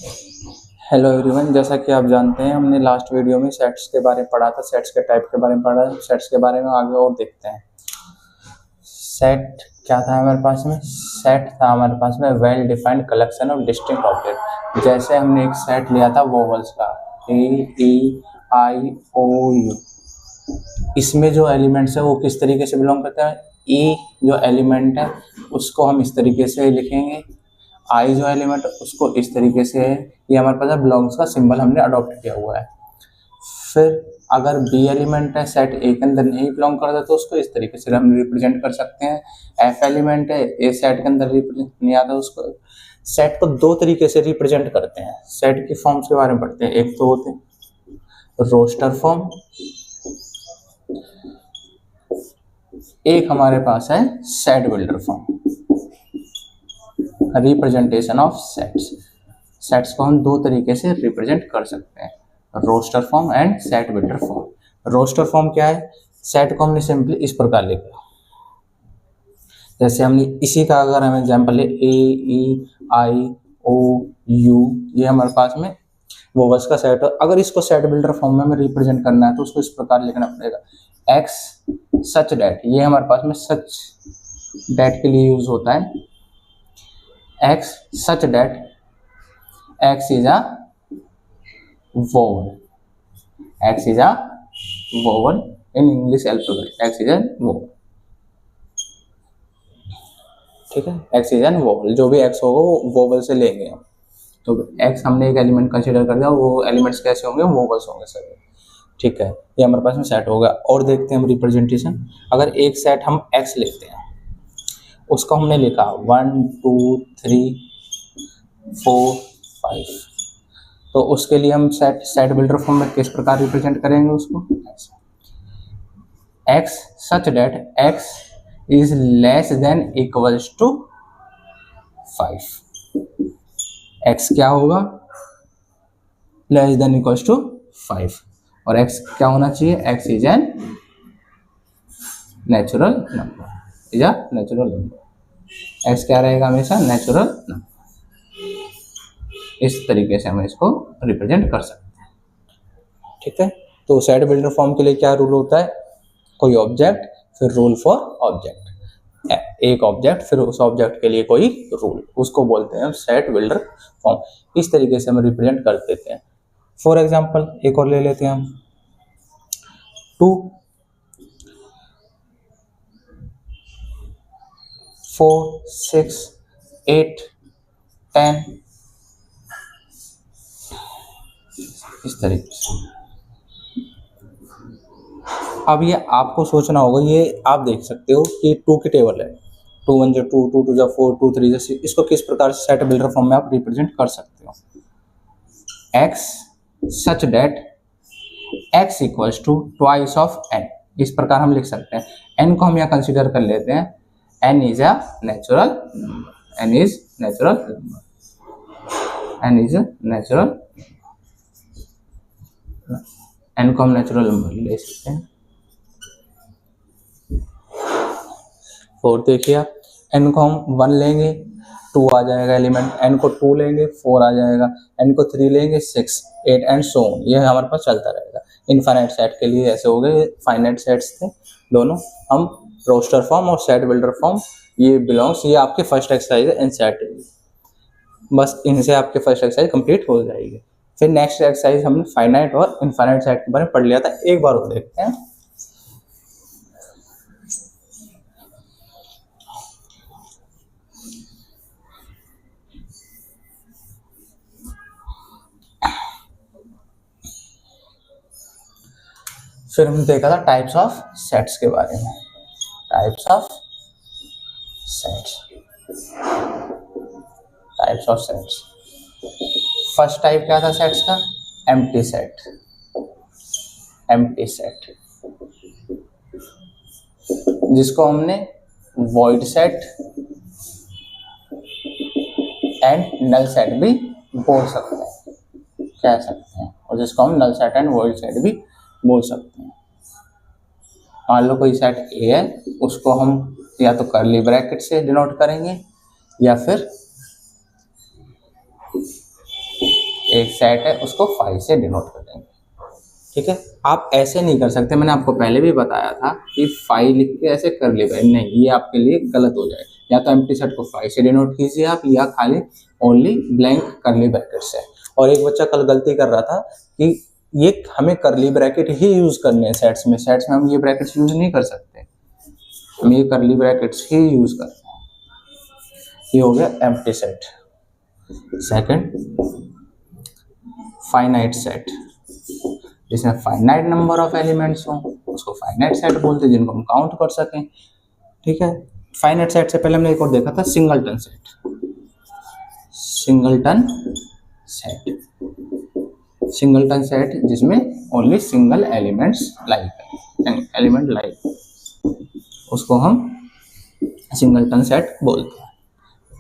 Hello everyone, जैसा कि आप जानते हैं हमने लास्ट वीडियो में सेट्स के बारे में पढ़ा था, सेट्स के टाइप के बारे में पढ़ा, सेट्स के बारे में आगे और देखते हैं। सेट क्या था हमारे पास में? सेट था हमारे पास में well defined collection of distinct object. जैसे हमने एक सेट लिया था वोवल्स का, A, E, I, O, U। इसमें जो एलिमेंट्स है वो किस तरीके से बिलोंग करते हैं? E जो एलिमेंट है उसको हम इस तरीके से लिखेंगे, आई जो एलिमेंट उसको इस तरीके से है। ये हमारे पास बिलोंग्स का सिंबल हमने अडॉप्ट किया हुआ है। फिर अगर बी एलिमेंट है, सेट ए के अंदर नहीं बिलोंग करता तो उसको इस तरीके से हम रिप्रेजेंट कर सकते हैं। एफ एलिमेंट है, ए सेट के अंदर रिप्रेजेंट नहीं आता, उसको सेट को दो तरीके से रिप्रेजेंट करते हैं। सेट की फॉर्म्स के बारे में पढ़ते हैं। एक तो होते हैं रोस्टर फॉर्म, एक हमारे पास है set builder form. Representation of sets, sets को हम दो तरीके से रिप्रेजेंट कर सकते हैं, roster form and set builder form. Roster form क्या है? सेट को हमने सिंपली इस प्रकार लिखा, जैसे हमने इसी का अगर हम एग्जांपल ले A, E, I, O, U, ये हमारे पास में वोवल्स का सेट है। अगर इसको सेट बिल्डर फॉर्म में हमें रिप्रेजेंट करना है तो उसको इस प्रकार लिखना पड़ेगा। एक्स सच डेट, ये हमारे पास में सच डेट के लिए यूज होता है। X such that x is a vowel, x is a vowel in English alphabet, x is a vowel। ठीक है, x is a vowel, जो भी x होगा वो vowel से लेंगे हम। तो x हमने एक एलिमेंट कंसीडर कर दिया, वो एलिमेंट्स कैसे होंगे? वोवल्स होंगे सर। ठीक है, ये हमारे पास में सेट होगा। और देखते हैं हम रिप्रेजेंटेशन। अगर एक सेट हम x लेते हैं, उसको हमने लिखा 1 2 3 4 5, तो उसके लिए हम सेट बिल्डर फॉर्म में किस प्रकार रिप्रेजेंट करेंगे उसको? X such that x is less than equals to 5। X क्या होगा? Less than equals to 5। और एक्स क्या होना चाहिए? X is an natural number, is a natural number. X क्या रहेगा? हमेशा नेचुरल नंबर। इस तरीके से हम इसको रिप्रेजेंट कर सकते हैं। ठीक है, तो सेट बिल्डर फॉर्म के लिए क्या रूल होता है? कोई ऑब्जेक्ट, फिर रूल फॉर ऑब्जेक्ट, एक ऑब्जेक्ट फिर उस ऑब्जेक्ट के लिए कोई रूल, उसको बोलते हैं सेट बिल्डर फॉर्म। इस तरीके से हम रिप्रेजेंट कर देते हैं। फॉर एग्जांपल एक और ले लेते हैं हम 2 4 6 8 10, इस तरीके से। अब ये आपको सोचना होगा, ये आप देख सकते हो कि 2 की टेबल है, 2 1 जो 2 2 2 जो 4 2 3 जैसे, इसको किस प्रकार से सेट बिल्डर फॉर्म में आप रिप्रेजेंट कर सकते हो? X such that x equals to twice of n, इस प्रकार हम लिख सकते हैं। एन को हम यहाँ कंसिडर कर लेते हैं, n is a natural number, n is natural number, n is a natural, n को हम नेचुरल नंबर ले सकते हैं। 4 देखिए, एन को हम 1 लेंगे 2 आ जाएगा एलिमेंट, एन को 2 लेंगे 4 आ जाएगा, एन को 3 लेंगे 6 8 एंड सो ऑन। ये हमारे पास चलता रहेगा। इनफाइनाइट सेट के लिए ऐसे हो गए, फाइनाइट सेट्स थे दोनों। हम रोस्टर फॉर्म और सेट बिल्डर फॉर्म, ये बिलोंग्स, ये आपके फर्स्ट एक्सरसाइज है इन सेट। बस इनसे आपके फर्स्ट एक्सरसाइज कंप्लीट हो जाएगी। फिर नेक्स्ट एक्सरसाइज हमने फाइनाइट और इनफाइनाइट सेट के बारे में पढ़ लिया था, एक बार और देखते हैं। फिर हमने देखा था टाइप्स ऑफ सेट्स के बारे में, types of sets, types of sets. First type क्या था सेट्स का? एम्प्टी सेट, एम्प्टी सेट, जिसको हमने void set and null set भी बोल सकते हैं, कह सकते हैं, और जिसको हम null set and void set भी बोल सकते हैं। मान लो कोई सेट ए है, उसको हम या तो कर्ली ब्रैकेट से डिनोट करेंगे या फिर एक सेट है उसको 5 से डिनोट कर देंगे। ठीक है, आप ऐसे नहीं कर सकते, मैंने आपको पहले भी बताया था कि 5 लिख के ऐसे कर ले भाई, नहीं, ये आपके लिए गलत हो जाए। या तो एम्प्टी सेट को 5 से डिनोट कीजिए आप, या खाली ओनली ब्लैंक करली ब्रैकेट से। और एक बच्चा कल गलती कर रहा था कि ये हमें करली ब्रैकेट ही यूज करने हैं सेट्स में हम ये ब्रैकेट्स यूज नहीं कर सकते, हम ये करली ब्रैकेट्स ही यूज करते हैं। ये हो गया empty set. Second, finite set, जिसमें फाइनाइट नंबर ऑफ एलिमेंट्स हो उसको फाइनाइट सेट बोलते हैं, जिनको हम काउंट कर सकें। ठीक है, फाइनाइट सेट से पहले हमने एक और देखा था सिंगलटन सेट। सिंगलटन सेट जिसमें only single elements element like, उसको हम सिंगलटन सेट बोलते हैं।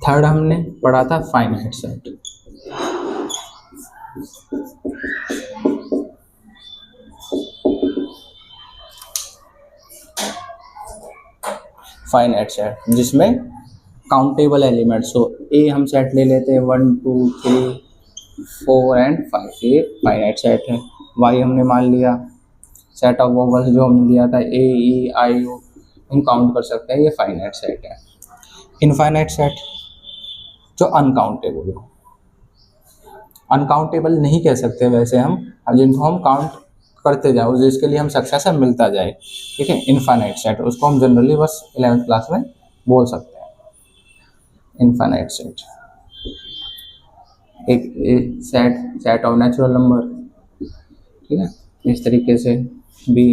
थर्ड हमने पढ़ा था फाइनाइट सेट। फाइनाइट सेट जिसमें काउंटेबल एलिमेंट्स हो। ए हम सेट ले लेते हैं 1 2 3 4 एंड 5, ये फाइनाइट सेट है। वाई हमने मान लिया, सेट ऑफ वोवल्स जो हमने लिया था ए ई आई ओ, हम काउंट कर सकते हैं, ये फाइनाइट सेट है। इनफाइनाइट सेट जो अनकाउंटेबल हो, अनकाउंटेबल नहीं कह सकते वैसे हम, जिनको हम काउंट करते जाओ जिसके लिए हम सक्सेसर मिलता जाए। ठीक है, इनफाइनाइट सेट उसको हम जनरली बस 11th क्लास में बोल सकते हैं, इनफाइनाइट सेट। एक सेट ऑफ नेचुरल नंबर, ठीक है, इस तरीके से B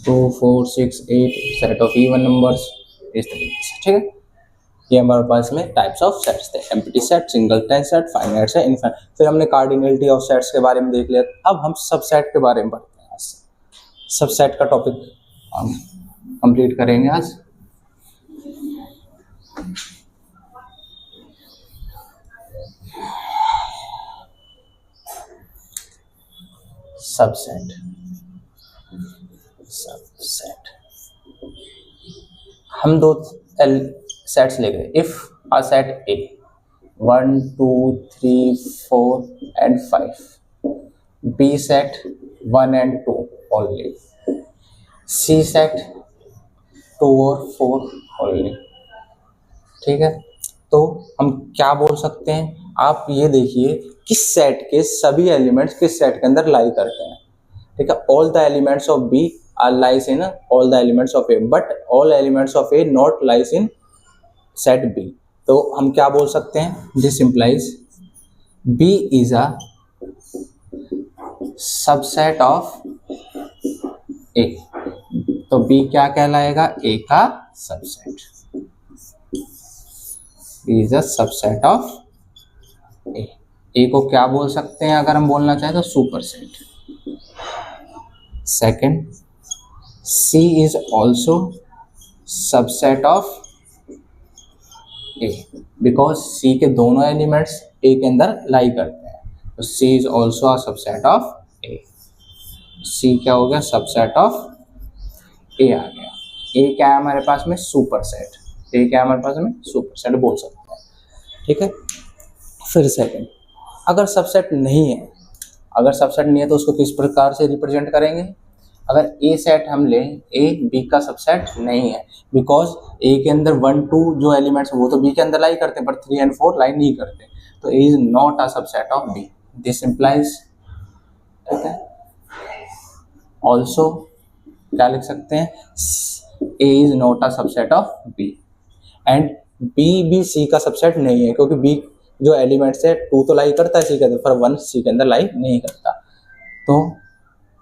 2 4 6 8 set of even numbers, इस तरीके से। ठीक है, ये हमारे पास में टाइप्स ऑफ सेट्स थे, empty set, singleton set, finite set, infinite. फिर हमने कार्डिनलिटी ऑफ सेट्स के बारे में देख लिया। अब हम सबसेट के बारे में पढ़ते हैं। सबसेट का टॉपिक हम कंप्लीट करेंगे आज। सबसेट हम दो सेट्स ले गए। If a set A 1 2 3 4 and 5, B set 1 and 2 only, C set 2 और 4 only। ठीक है, तो हम क्या बोल सकते हैं, आप ये देखिए किस सेट के सभी एलिमेंट्स किस सेट के अंदर लाई करते हैं। ठीक है, all the elements of B are lies in all the elements of A, but all elements of A not lies in set B। तो हम क्या बोल सकते हैं, this implies B is a subset of A। तो B क्या कहलाएगा, A का subset. B is a subset of A। A को क्या बोल सकते हैं अगर हम बोलना चाहें तो superset. Second, C is also subset of A because C के दोनों एलिमेंट्स A के अंदर लाई करते हैं, तो C is also a subset of A। C क्या हो गया, सबसेट ऑफ A आ गया। A क्या है हमारे पास में, सुपरसेट। A क्या है हमारे पास में, सुपरसेट बोल सकते हैं। ठीक है, फिर सेकंड, अगर सबसेट नहीं है तो उसको किस प्रकार से रिप्रेजेंट करेंगे। अगर ए सेट हम लें, ए बी का सबसेट नहीं है, बिकॉज ए के अंदर 1 2 जो एलिमेंट्स वो तो बी के अंदर लाई करते हैं, पर 3 and 4 लाई नहीं करते, तो A is not a subset of B. This implies, ठीक है, ऑल्सो क्या लिख सकते हैं, A is not a subset of B, and B भी सी का सबसेट नहीं है, क्योंकि बी जो एलिमेंट्स है 2 तो लाई करता है सी के अंदर, पर 1 सी के अंदर लाई नहीं करता। तो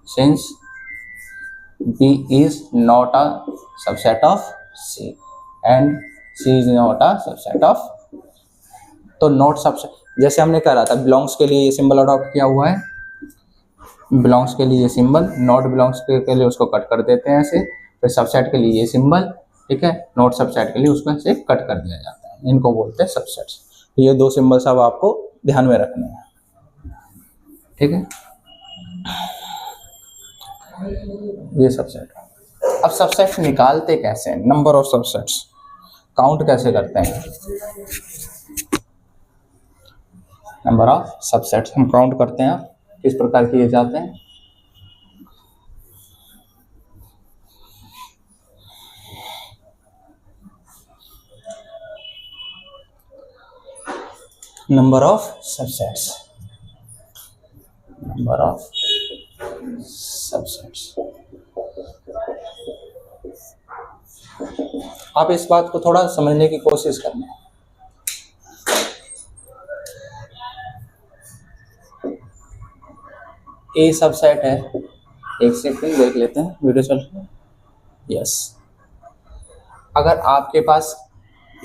since B is not a subset of C and C is not a subset of, तो नॉट सबसेट, जैसे हमने कहा था बिलोंग्स के लिए ये सिंबल अडॉप्ट किया हुआ है, बिलोंग्स के लिए ये सिंबल, नॉट बिलोंग्स के लिए उसको कट कर देते हैं ऐसे, फिर सबसेट के लिए ये सिंबल, ठीक है, नॉट सबसेट के लिए उसको ऐसे कट कर दिया जाता है, इनको बोलते हैं सबसेट्स। तो ये 2 सिंबल सब आपको ध्यान में रखने हैं। ठीक है, ये सबसेट। अब सबसेट निकालते कैसे हैं, नंबर ऑफ सबसेट्स काउंट कैसे करते हैं। नंबर ऑफ सबसेट्स हम काउंट करते हैं किस प्रकार किए जाते हैं। Number of subsets, number of subsets. आप इस बात को थोड़ा समझने की कोशिश करना। ए सबसेट है, एक सेकंड देख लेते हैं, वीडियो चल रहा है। यस, अगर आपके पास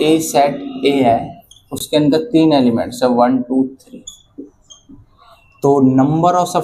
ए सेट ए है, उसके अंदर 3 एलिमेंट्स है 1 2 3, तो नंबर ऑफ